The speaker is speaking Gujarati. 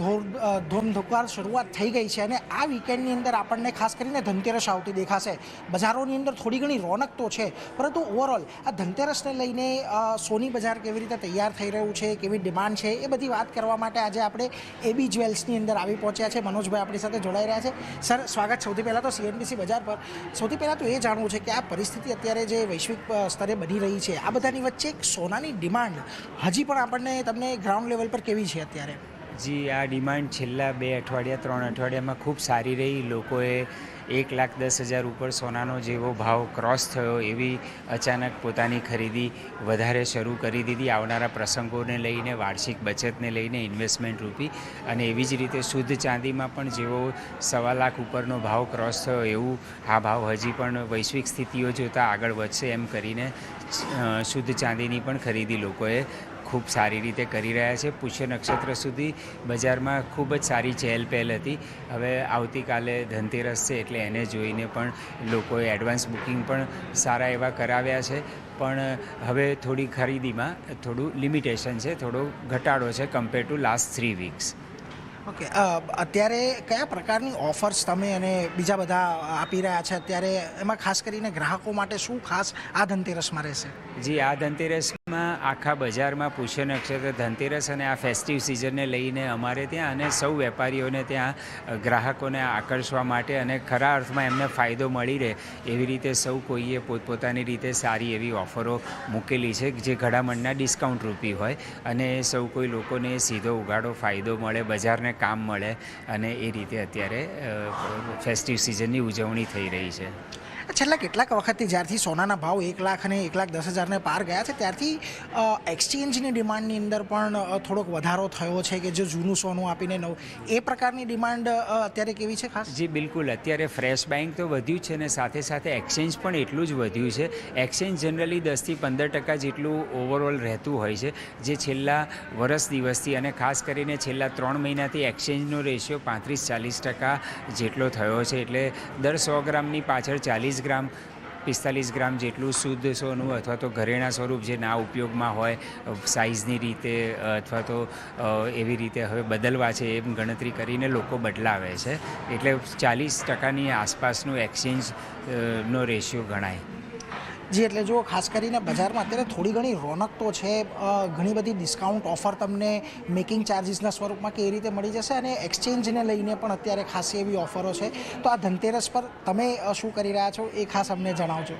ધોમધોકાર શરૂઆત થઈ ગઈ છે અને આ વીકેન્ડની અંદર આપણને ખાસ કરીને ધનતેરસ આવતી દેખાશે. બજારોની અંદર થોડી ઘણી રોનક તો છે, પરંતુ ઓવરઓલ આ ધનતેરસને લઈને સોની બજાર કેવી રીતે તૈયાર થઈ રહ્યું છે, કેવી ડિમાન્ડ છે, એ બધી વાત કરવા માટે આજે આપણે એબી જ્વેલ્સની અંદર આવી પહોંચ્યા છે. મનોજભાઈ આપણી સાથે જોડાઈ રહ્યા છે. સર, સ્વાગત સૌથી પહેલાં તો સીએનબીસી બજાર પર. સૌથી પહેલાં તો એ જાણવું છે કે આ પરિસ્થિતિ અત્યારે જે વૈશ્વિક સ્તરે બની રહી છે, આ બધાની વચ્ચે એક સોનાની ડિમાન્ડ હજી પણ આપણને તમને ગ્રાઉન્ડ લેવલ પર કેવી છે અત્યારે? જી, આ ડિમાન્ડ છેલ્લા 2 અઠવાડિયા 3 અઠવાડિયામાં ખૂબ સારી રહી. લોકોએ 1,10,000 ઉપર સોનાનો જેવો ભાવ ક્રોસ થયો એવી અચાનક પોતાની ખરીદી વધારે શરૂ કરી દીધી, આવનારા પ્રસંગોને લઈને, વાર્ષિક બચતને લઈને, ઇન્વેસ્ટમેન્ટ રૂપી. અને એવી જ રીતે શુદ્ધ ચાંદીમાં પણ જેવો 1.25 લાખ ઉપરનો ભાવ ક્રોસ થયો એવું આ ભાવ હજી પણ વૈશ્વિક સ્થિતિઓ જોતાં આગળ વધશે એમ કરીને શુદ્ધ ચાંદીની પણ ખરીદી લોકોએ ખૂબ સારી રીતે કરી રહ્યા છે. પુષ્ય નક્ષત્ર સુધી બજારમાં ખૂબ જ સારી ચહેલ પહેલ હતી. હવે આવતીકાલે ધનતેરસ છે એટલે એને જોઈને પણ લોકોએ એડવાન્સ બુકિંગ પણ સારા એવા કરાવ્યા છે. પણ હવે થોડી ખરીદીમાં થોડું લિમિટેશન છે, થોડો ઘટાડો છે compare to last 3 weeks. Okay, અત્યારે કયા પ્રકારની ઓફર્સ તમે અને બીજા બધા આપી રહ્યા છે અત્યારે? એમાં ખાસ કરીને ગ્રાહકો માટે શું ખાસ આ ધનતેરસમાં રહેશે? જી, આ ધનતેરસમાં આખા બજારમાં પુષ્ય નક્ષત્ર, ધનતેરસ અને આ ફેસ્ટિવ સિઝનને લઈને અમારે ત્યાં અને સૌ વેપારીઓને ત્યાં ગ્રાહકોને આકર્ષવા માટે અને ખરા અર્થમાં એમને ફાયદો મળી રહે એવી રીતે સૌ કોઈએ પોતપોતાની રીતે સારી એવી ઓફરો મૂકેલી છે જે ઘડામણના ડિસ્કાઉન્ટ રૂપી હોય અને સૌ કોઈ લોકોને સીધો ઉગાડો ફાયદો મળે, બજારને કામ મળે, અને એ રીતે અત્યારે ફેસ્ટિવ સિઝનની ઉજવણી થઈ રહી છે. છેલ્લા કેટલાક વખતથી જ્યારથી સોનાના ભાવ 1 લાખ અને 1,10,000ને પાર ગયા છે ત્યારથી એક્સચેન્જની ડિમાન્ડની અંદર પણ થોડોક વધારો થયો છે કે જે જૂનું સોનું આપીને નવું, એ પ્રકારની ડિમાન્ડ અત્યારે કેવી છે ખાસ? જી બિલકુલ, અત્યારે ફ્રેશ બાઇંગ તો વધ્યું છે અને સાથે સાથે એક્સચેન્જ પણ એટલું જ વધ્યું છે. એક્સચેન્જ જનરલી 10થી 15% જેટલું ઓવરઓલ રહેતું હોય છે, જે છેલ્લા વર્ષ દિવસથી અને ખાસ કરીને છેલ્લા 3 મહિનાથી એક્સચેન્જનો રેશિયો 35-40% જેટલો થયો છે. એટલે દર 100 ગ્રામની પાછળ 40 ગ્રામ 45 ગ્રામ જેટલું શુદ્ધ સોનું અથવા તો ઘરેણાં સ્વરૂપ જે ના ઉપયોગમાં હોય, સાઇઝની રીતે અથવા તો એવી રીતે હવે બદલવા છે એમ ગણતરી કરીને લોકો બદલાવે છે. એટલે 40%ની આસપાસનું એક્સચેન્જનો રેશિયો ગણાય. જી, એટલે જો ખાસ કરીને બજારમાં અત્યારે થોડી ઘણી રોનક તો છે, ઘણી બધી ડિસ્કાઉન્ટ ઓફર તમને મેકિંગ ચાર્જિસના સ્વરૂપમાં કે એ રીતે મળી જશે અને એક્સચેન્જને લઈને પણ અત્યારે ખાસી એવી ઓફરો છે. તો આ ધનતેરસ પર તમે શું કરી રહ્યા છો એ ખાસ અમને જણાવજો.